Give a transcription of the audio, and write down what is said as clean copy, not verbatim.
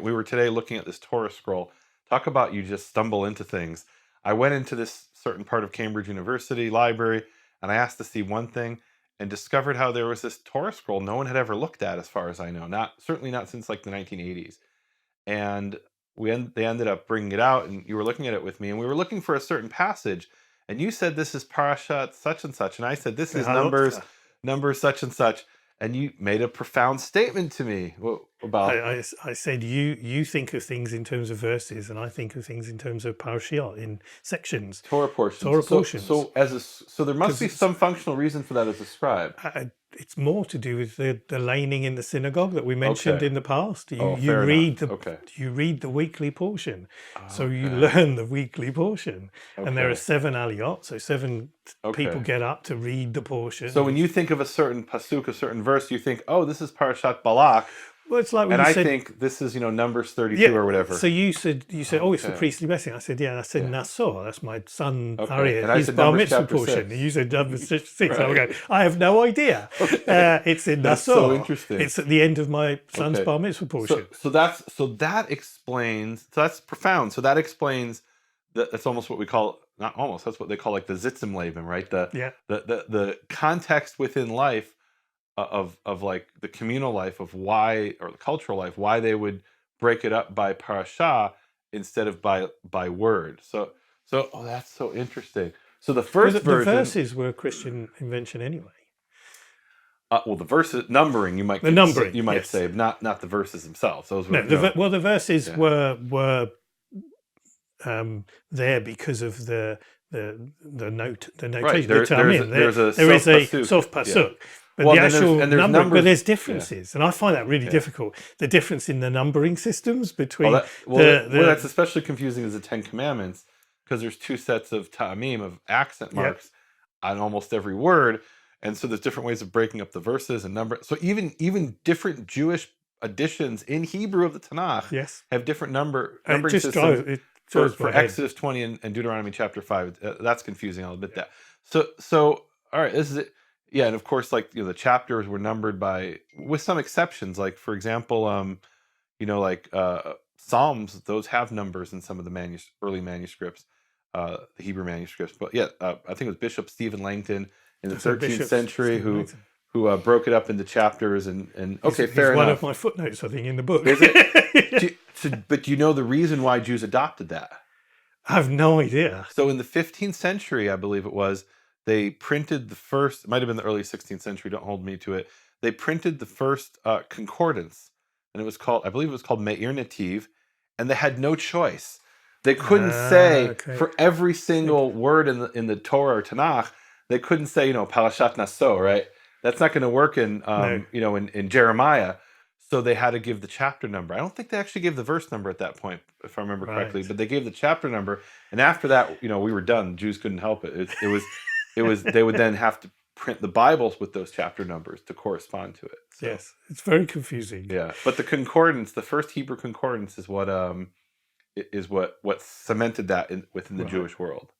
we were today looking at this Torah scroll. Talk about you just stumble into things. I went into this certain part of Cambridge University library and I asked to see one thing and discovered how there was this Torah scroll no one had ever looked at, as far as I know. Certainly not since like the 1980s. And they ended up bringing it out, and you were looking at it with me, and we were looking for a certain passage, and you said this is Parashat such and such, and I said this is numbers such and such, and you made a profound statement to me about. I said you think of things in terms of verses, and I think of things in terms of parashiot, in sections, Torah portions. So there must be some functional reason for that as a scribe. It's more to do with the laning in the synagogue that we mentioned in the past. You read the weekly portion, so you learn the weekly portion, and there are 7 aliyot, so 7 people get up to read the portion. So when you think of a certain pasuk, a certain verse, you think, oh, this is Parashat Balak. Well, it's like when I think this is, Numbers 32 or whatever. So you said, oh, it's the priestly blessing. I said, I said Nassau. That's my son Aryeh. His bar mitzvah portion. And you said Numbers 6. Right. I go, I have no idea. It's in Nassau. So interesting. It's at the end of my son's bar mitzvah portion. So that explains. So that's profound. So that explains. That's almost what we call. Not almost. That's what they call like the Zitzim Leben, right? The context within life. Of like the communal life of why, or the cultural life, why they would break it up by parasha instead of by word. So that's so interesting. So the first version, the verses were a Christian invention anyway. The verses numbering, you might say, not the verses themselves. Those were the verses were there because of the notation. Right. There is a soft pasuk. But the actual numbering, but there's differences, and I find that really difficult. The difference in the numbering systems between that's especially confusing as the 10 Commandments, because there's 2 sets of ta'amim, of accent marks on almost every word, and so there's different ways of breaking up the verses and number. So even different Jewish editions in Hebrew of the Tanakh have different numbering systems. For Exodus 20 and Deuteronomy chapter 5, that's confusing. I'll admit that. So all right, this is it. Yeah, and of course, like the chapters were numbered with some exceptions. Like for example, Psalms, those have numbers in some of the early manuscripts, the Hebrew manuscripts. But I think it was Bishop Stephen Langton in the 13th century who broke it up into chapters and fair enough. One of my footnotes, I think, in the book. Is it? But do you know the reason why Jews adopted that? I have no idea. So in the 15th century, I believe it was. They printed the first, it might have been the early 16th century, don't hold me to it. They printed the first concordance, and I believe it was called Meir Nativ, and they had no choice. They couldn't say, for every single word in the Torah or Tanakh, they couldn't say, Parashat Nassau, right? That's not going to work in Jeremiah. So they had to give the chapter number. I don't think they actually gave the verse number at that point, if I remember correctly, but they gave the chapter number, and after that, we were done. Jews couldn't help it. They would then have to print the Bibles with those chapter numbers to correspond to it. So, yes, it's very confusing. Yeah, but the concordance, the first Hebrew concordance, is what cemented that within the Jewish world.